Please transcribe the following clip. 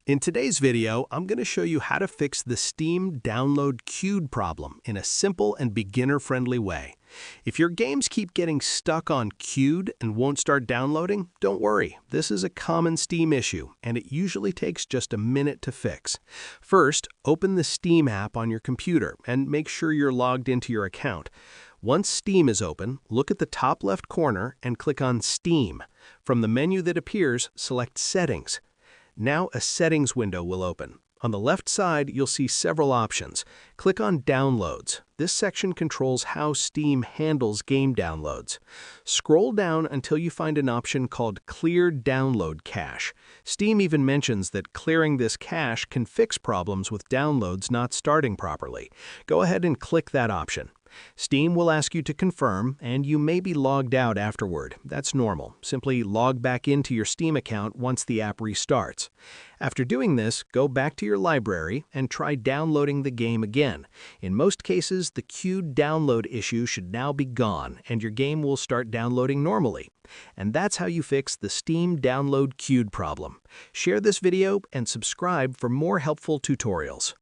In today's video, I'm going to show you how to fix the Steam download queued problem in a simple and beginner-friendly way. If your games keep getting stuck on queued and won't start downloading, don't worry. This is a common Steam issue, and it usually takes just a minute to fix. First, open the Steam app on your computer and make sure you're logged into your account. Once Steam is open, look at the top left corner and click on Steam. From the menu that appears, select Settings. Now a settings window will open. On the left side, you'll see several options. Click on Downloads. This section controls how Steam handles game downloads. Scroll down until you find an option called Clear Download Cache. Steam even mentions that clearing this cache can fix problems with downloads not starting properly. Go ahead and click that option. Steam will ask you to confirm, and you may be logged out afterward. That's normal. Simply log back into your Steam account once the app restarts. After doing this, go back to your library and try downloading the game again. In most cases, the queued download issue should now be gone, and your game will start downloading normally. And that's how you fix the Steam download queued problem. Share this video and subscribe for more helpful tutorials.